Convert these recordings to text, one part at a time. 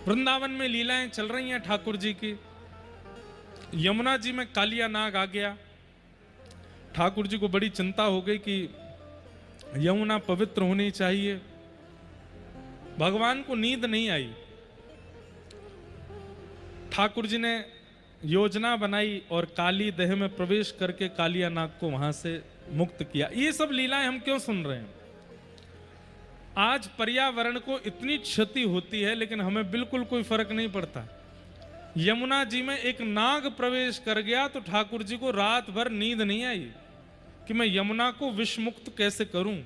वृंदावन में लीलाएं चल रही हैं ठाकुर जी की। यमुना जी में कालिया नाग आ गया। ठाकुर जी को बड़ी चिंता हो गई कि यमुना पवित्र होनी चाहिए। भगवान को नींद नहीं आई। ठाकुर जी ने योजना बनाई और काली देह में प्रवेश करके कालिया नाग को वहां से मुक्त किया। ये सब लीलाएं हम क्यों सुन रहे हैं? आज पर्यावरण को इतनी क्षति होती है लेकिन हमें बिल्कुल कोई फर्क नहीं पड़ता। यमुना जी में एक नाग प्रवेश कर गया तो ठाकुर जी को रात भर नींद नहीं आई कि मैं यमुना को विष मुक्त कैसे करूं।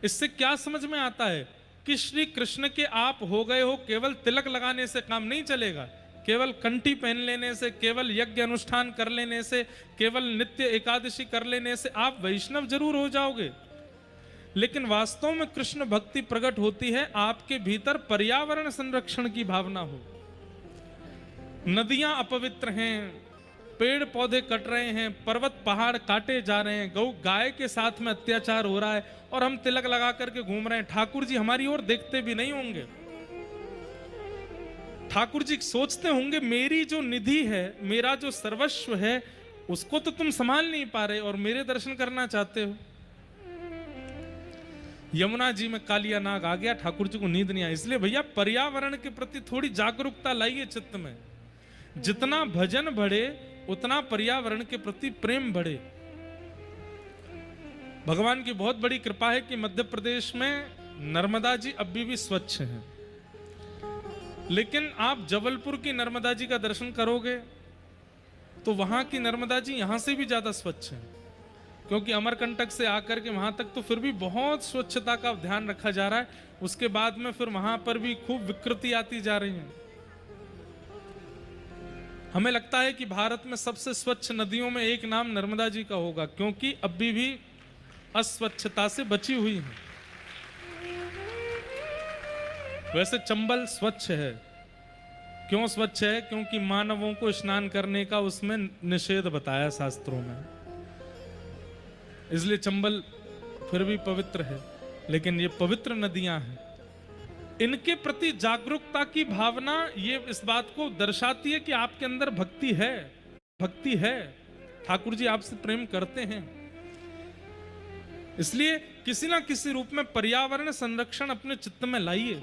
इससे क्या समझ में आता है कि श्री कृष्ण के आप हो गए हो। केवल तिलक लगाने से काम नहीं चलेगा, केवल कंठी पहन लेने से, केवल यज्ञ अनुष्ठान कर लेने से, केवल नित्य एकादशी कर लेने से आप वैष्णव जरूर हो जाओगे, लेकिन वास्तव में कृष्ण भक्ति प्रकट होती है आपके भीतर पर्यावरण संरक्षण की भावना हो। नदियां अपवित्र हैं, पेड़ पौधे कट रहे हैं, पर्वत पहाड़ काटे जा रहे हैं, गौ गाय के साथ में अत्याचार हो रहा है और हम तिलक लगा करके घूम रहे हैं। ठाकुर जी हमारी ओर देखते भी नहीं होंगे। ठाकुर जी सोचते होंगे मेरी जो निधि है, मेरा जो सर्वस्व है, उसको तो तुम संभाल नहीं पा रहे और मेरे दर्शन करना चाहते हो। यमुना जी में कालिया नाग आ गया, ठाकुर जी को नींद नहीं आई। इसलिए भैया पर्यावरण के प्रति थोड़ी जागरूकता लाइए चित्त में। जितना भजन बढ़े उतना पर्यावरण के प्रति प्रेम बढ़े। भगवान की बहुत बड़ी कृपा है कि मध्य प्रदेश में नर्मदा जी अभी भी स्वच्छ हैं। लेकिन आप जबलपुर की नर्मदा जी का दर्शन करोगे तो वहां की नर्मदा जी यहां से भी ज्यादा स्वच्छ हैं, क्योंकि अमरकंटक से आकर के वहां तक तो फिर भी बहुत स्वच्छता का ध्यान रखा जा रहा है। उसके बाद में फिर वहां पर भी खूब विकृति आती जा रही है। हमें लगता है कि भारत में सबसे स्वच्छ नदियों में एक नाम नर्मदा जी का होगा, क्योंकि अभी भी अस्वच्छता से बची हुई है। वैसे चंबल स्वच्छ है। क्यों स्वच्छ है? क्योंकि मानवों को स्नान करने का उसमें निषेध बताया शास्त्रों में, इसलिए चंबल फिर भी पवित्र है। लेकिन ये पवित्र नदियां हैं, इनके प्रति जागरूकता की भावना ये इस बात को दर्शाती है कि आपके अंदर भक्ति है। भक्ति है, ठाकुर जी आपसे प्रेम करते हैं। इसलिए किसी ना किसी रूप में पर्यावरण संरक्षण अपने चित्त में लाइए।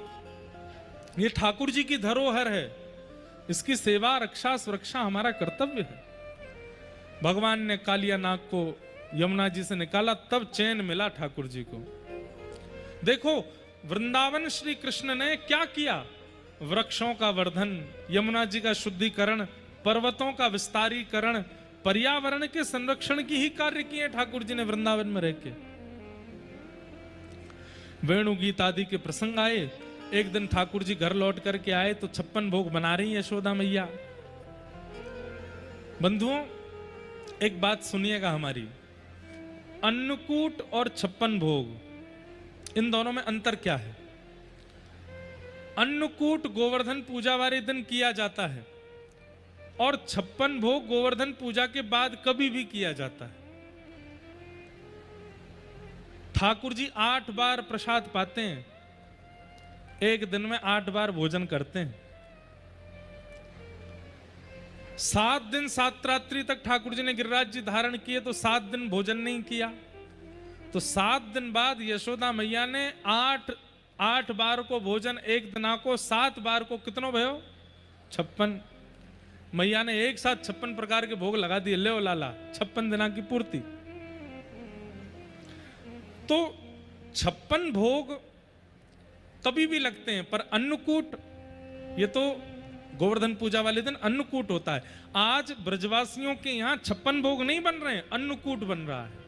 ये ठाकुर जी की धरोहर है, इसकी सेवा रक्षा सुरक्षा हमारा कर्तव्य है। भगवान ने कालिया नाग को यमुना जी से निकाला, तब चैन मिला ठाकुर जी को। देखो वृंदावन श्री कृष्ण ने क्या किया? वृक्षों का वर्धन, यमुना जी का शुद्धिकरण, पर्वतों का विस्तारीकरण, पर्यावरण के संरक्षण की ही कार्य किए ठाकुर जी ने वृंदावन में रह के। वेणु गीत आदि के प्रसंग आए। एक दिन ठाकुर जी घर लौट करके आए तो 56 भोग बना रही यशोदा मैया। बंधुओं एक बात सुनिएगा हमारी, अन्नकूट और 56 भोग, इन दोनों में अंतर क्या है? अन्नकूट गोवर्धन पूजा वाले दिन किया जाता है और 56 भोग गोवर्धन पूजा के बाद कभी भी किया जाता है। ठाकुर जी 8 बार प्रसाद पाते हैं, एक दिन में 8 बार भोजन करते हैं। 7 दिन 7 रात्रि तक ठाकुर जी ने गिरिराज जी धारण किए तो 7 दिन भोजन नहीं किया। तो 7 दिन बाद यशोदा मैया ने 8 बार को भोजन, एक दिना को 7 बार को कितनों भयो? 56। मैया ने एक साथ 56 प्रकार के भोग लगा दिए। ले लाला 56 दिना की पूर्ति। तो 56 भोग कभी भी लगते हैं, पर अन्नकूट ये तो गोवर्धन पूजा वाले दिन अन्नकूट होता है। आज ब्रजवासियों के यहां 56 भोग नहीं बन रहे हैं, अन्नकूट बन रहा है।